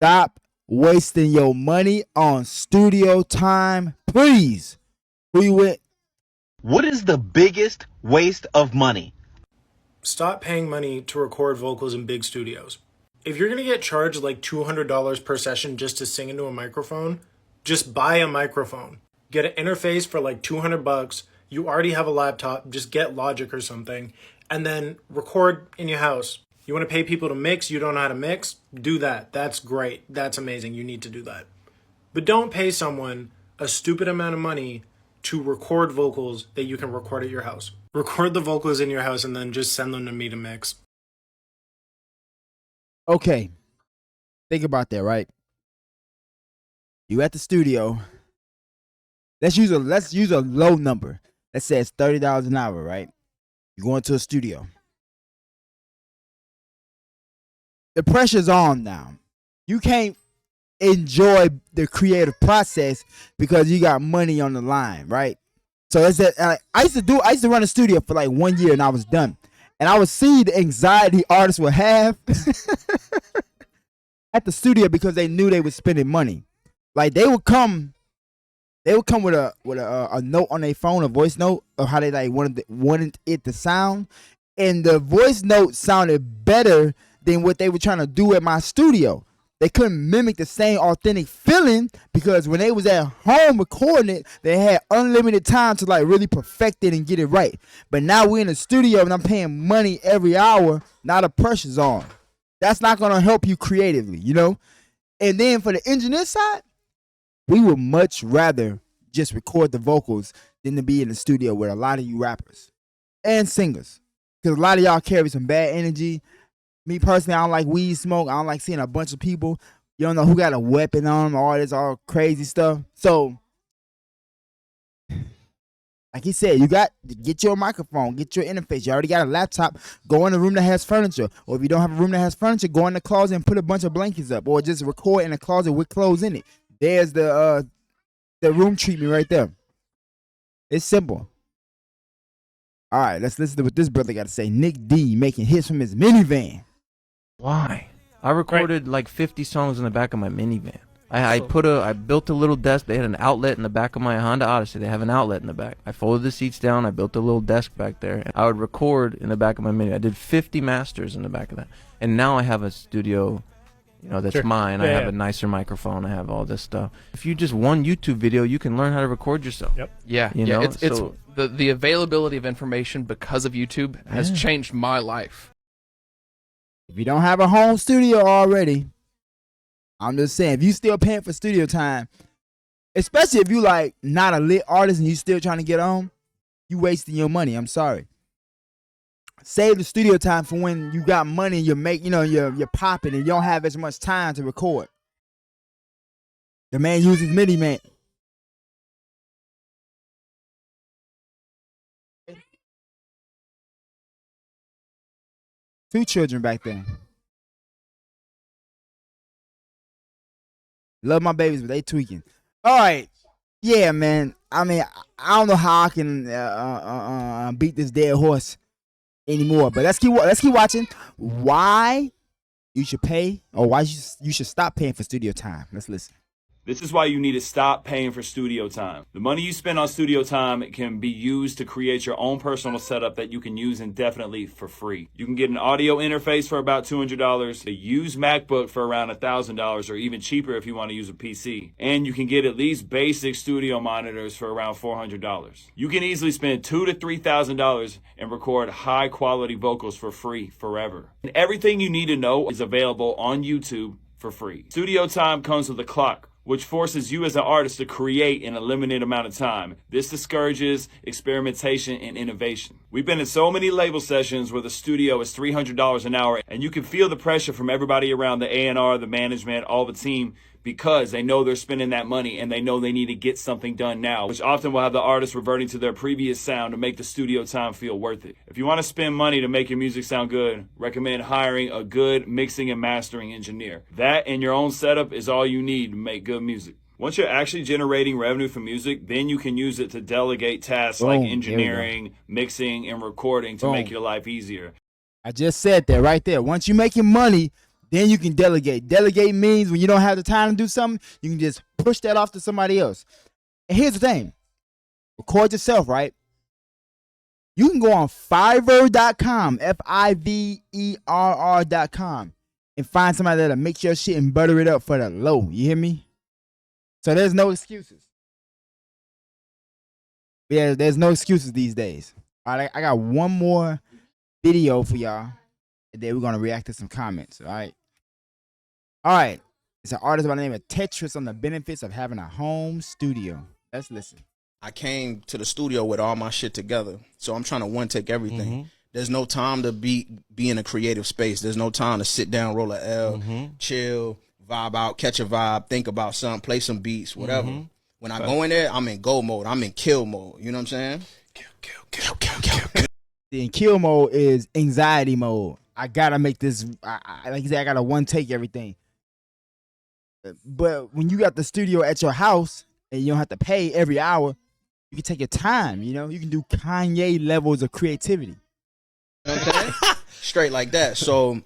Stop wasting your money on studio time, please. Who you with? What is the biggest waste of money? Stop paying money to record vocals in big studios. If you're going to get charged like $200 per session just to sing into a microphone, just buy a microphone. Get an interface for like $200. You already have a laptop, just get Logic or something, and then record in your house. You want to pay people to mix, you don't know how to mix? Do that. That's great. That's amazing. You need to do that. But don't pay someone a stupid amount of money to record vocals that you can record at your house. Record the vocals in your house and then just send them to me to mix. Okay. Think about that, right? You at the studio. Let's use a low number. Let's say it's $30 an hour, right? You go into a studio. The pressure's on now. You can't enjoy the creative process because you got money on the line, right? So that's that. I used to run a studio for like 1 year and I was done. And I would see the anxiety artists would have at the studio because they knew they were spending money. Like they would come with a note on their phone, a voice note of how they like wanted it to sound, and the voice note sounded better than what they were trying to do at my studio. They couldn't mimic the same authentic feeling because when they was at home recording it, they had unlimited time to like really perfect it and get it right. But now we're in the studio and I'm paying money every hour. Now the pressure's on. That's not gonna help you creatively, you know? And then for the engineer side, we would much rather just record the vocals than to be in the studio with a lot of you rappers and singers. Because a lot of y'all carry some bad energy. Me personally, I don't like weed smoke. I don't like seeing a bunch of people. You don't know who got a weapon on them, all this all crazy stuff. So, like he said, you got to get your microphone, get your interface. You already got a laptop. Go in a room that has furniture. Or if you don't have a room that has furniture, go in the closet and put a bunch of blankets up. Or just record in a closet with clothes in it. There's the room treatment right there. It's simple. All right, let's listen to what this brother got to say. Nick D making hits from his minivan. Why? I recorded like 50 songs in the back of my minivan. I built a little desk. They had an outlet in the back of my Honda Odyssey. They have an outlet in the back. I folded the seats down. I built a little desk back there. And I would record in the back of my minivan. I did 50 masters in the back of that. And now I have a studio, that's mine. I have a nicer microphone. I have all this stuff. If you just one YouTube video, you can learn how to record yourself. Yep. Yeah. It's the availability of information because of YouTube has changed my life. If you don't have a home studio already, I'm just saying, if you still paying for studio time, especially if you like not a lit artist and you still trying to get on, you wasting your money. I'm sorry. Save the studio time for when you got money and you're popping and you don't have as much time to record. The man uses MIDI, man. Two children back then. Love my babies, but they tweaking. All right. Yeah, man. I mean, I don't know how I can beat this dead horse anymore, but let's keep watching. Why you should pay or why you should stop paying for studio time. Let's listen. This is why you need to stop paying for studio time. The money you spend on studio time can be used to create your own personal setup that you can use indefinitely for free. You can get an audio interface for about $200, a used MacBook for around $1,000, or even cheaper if you want to use a PC. And you can get at least basic studio monitors for around $400. You can easily spend $2,000 to $3,000 and record high quality vocals for free forever. And everything you need to know is available on YouTube for free. Studio time comes with a clock, which forces you as an artist to create in a limited amount of time. This discourages experimentation and innovation. We've been in so many label sessions where the studio is $300 an hour, and you can feel the pressure from everybody around the A&R, the management, all the team, because they know they're spending that money and they know they need to get something done now, which often will have the artist reverting to their previous sound to make the studio time feel worth it. If you want to spend money to make your music sound good, recommend hiring a good mixing and mastering engineer. That and your own setup is all you need to make good music. Once you're actually generating revenue from music, then you can use it to delegate tasks like engineering, mixing, and recording to make your life easier. I just said that right there. Once you're making money, Then you can delegate. Delegate means when you don't have the time to do something, you can just push that off to somebody else. And here's the thing. Record yourself, right? You can go on Fiverr.com, Fiverr.com, and find somebody that'll mix your shit and butter it up for the low. You hear me? So there's no excuses. Yeah, there's no excuses these days. All right, I got one more video for y'all, and then we're gonna react to some comments. All right. All right. It's an artist by the name of Tetris on the benefits of having a home studio. Let's listen. I came to the studio with all my shit together, so I'm trying to one take everything. There's no time to be in a creative space. There's no time to sit down, roll a L, chill, vibe out, catch a vibe, think about something, play some beats, whatever. When I go in there, I'm in go mode. I'm in kill mode. You know what I'm saying? Kill. In kill mode is anxiety mode. I gotta make this. Like you said, I gotta one take everything. But when you got the studio at your house and you don't have to pay every hour, you can take your time. You know, you can do Kanye levels of creativity. You know what I'm saying? Straight like that. So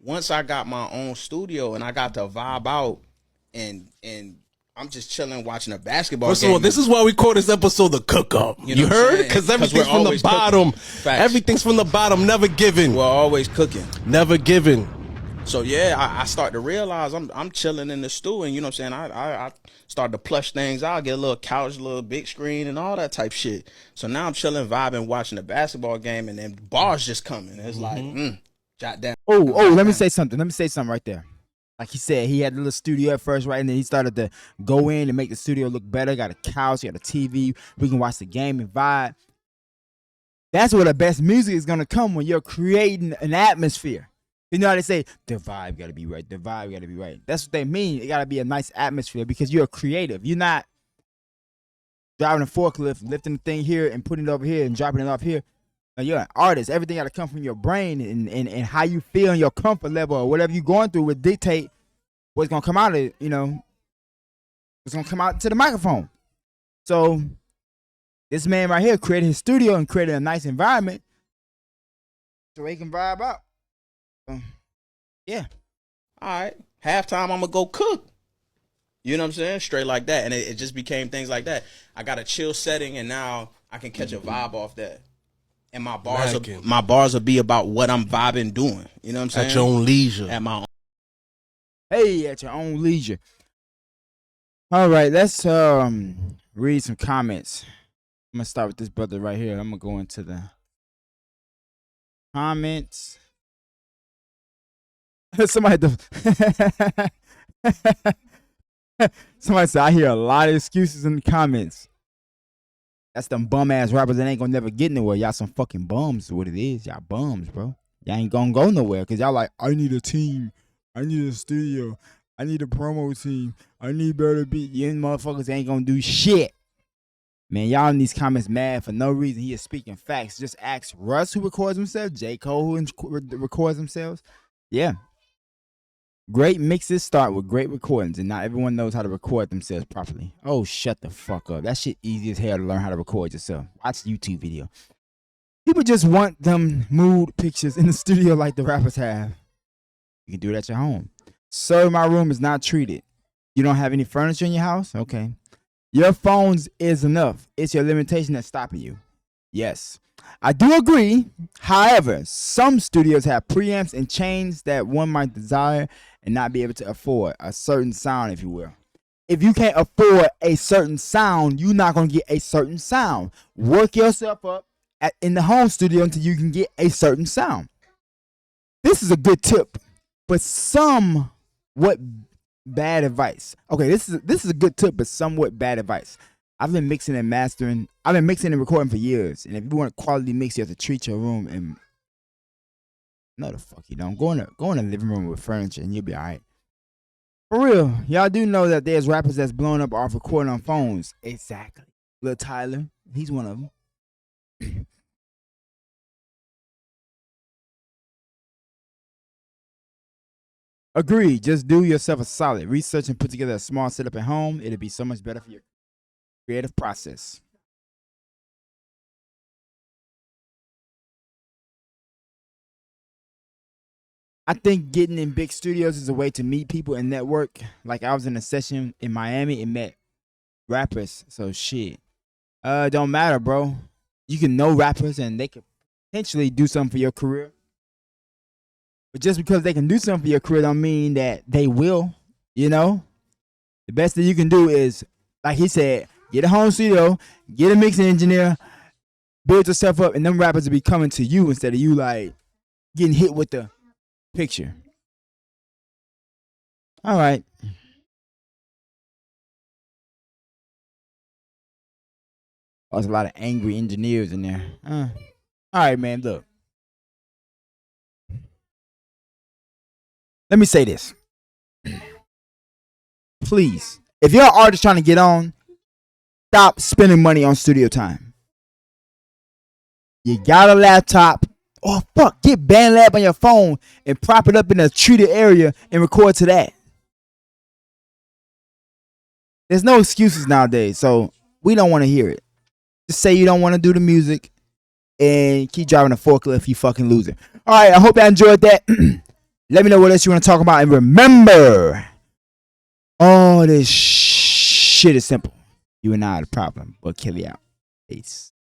once I got my own studio and I got to vibe out and I'm just chilling watching a basketball First game. of all, this is why we call this episode the cook up. You what I'm heard? saying? Because everything's we're from the always bottom. cooking. Facts. Everything's from the bottom, never given. We're always cooking. Never given. So yeah, I start to realize I'm chilling in the stew, and you know what I'm saying, I start to plush things out, get a little couch, a little big screen, and all that type shit. So now I'm chilling, vibing, watching the basketball game, and then bars just coming. It's like, jot down. Oh, let me say something. Let me say something right there. Like he said, he had a little studio at first, right? And then he started to go in and make the studio look better. Got a couch, got a TV. We can watch the game and vibe. That's where the best music is gonna come, when you're creating an atmosphere. You know how they say, the vibe gotta be right. The vibe gotta be right. That's what they mean. It gotta be a nice atmosphere because you're creative. You're not driving a forklift, lifting the thing here and putting it over here and dropping it off here. Now, you're an artist. Everything gotta come from your brain, and how you feel and your comfort level or whatever you're going through would dictate what's gonna come out of it, you know. What's gonna come out to the microphone. So this man right here created his studio and created a nice environment so he can vibe out. Yeah. All right, halftime, I'm gonna go cook. You know what I'm saying? Straight like that, and it just became things like that. I got a chill setting, and now I can catch a vibe off that. And my bars will be about what I'm vibing doing. You know what I'm saying? At your own leisure. At my own. Hey, at your own leisure. All right, let's read some comments. I'm gonna start with this brother right here. I'm gonna go into the comments. Somebody said, I hear a lot of excuses in the comments. That's them bum ass rappers that ain't gonna never get nowhere. Y'all some fucking bums is what it is. Y'all bums, bro. Y'all ain't gonna go nowhere because y'all like, I need a team. I need a studio. I need a promo team. I need better beat. You motherfuckers ain't gonna do shit. Man, y'all in these comments mad for no reason. He is speaking facts. Just ask Russ, who records himself, J. Cole, who records themselves. Yeah. Great mixes start with great recordings, and not everyone knows how to record themselves properly. Oh, shut the fuck up. That shit easy as hell to learn how to record yourself. Watch the YouTube video. People just want them mood pictures in the studio like the rappers have. You can do it at your home. Sir, my room is not treated. You don't have any furniture in your house? Okay. Your phones is enough. It's your limitation that's stopping you. Yes. I do agree. However, some studios have preamps and chains that one might desire and not be able to afford a certain sound, if you will. If you can't afford a certain sound, you're not going to get a certain sound. Work yourself up in the home studio until you can get a certain sound. This is a good tip, but somewhat bad advice. Okay, this is a good tip, but somewhat bad advice. I've been mixing and mastering. I've been mixing and recording for years. And if you want a quality mix, you have to treat your room. And no, the fuck you don't. Go in the living room with furniture, and you'll be all right. For real, y'all do know that there's rappers that's blown up off recording on phones. Exactly. Lil Tyler, he's one of them. Agree. Just do yourself a solid. Research and put together a small setup at home. It'll be so much better for your creative process. I think getting in big studios is a way to meet people and network. Like I was in a session in Miami and met rappers. So shit. Don't matter, bro. You can know rappers and they could potentially do something for your career. But just because they can do something for your career don't mean that they will, you know? The best thing you can do is, like he said, get a home studio, get a mixing engineer, build yourself up, and them rappers will be coming to you instead of you like getting hit with the picture. All right. Oh, there's a lot of angry engineers in there. All right, man, look. Let me say this. Please, if you're an artist trying to get on, stop spending money on studio time. You got a laptop. Oh, fuck. Get BandLab on your phone and prop it up in a treated area and record to that. There's no excuses nowadays, so we don't want to hear it. Just say you don't want to do the music and keep driving a forklift, you fucking loser. All right, I hope you enjoyed that. Let me know what else you want to talk about. And remember, all this shit is simple. You and I are the problem. But kill you out. Peace.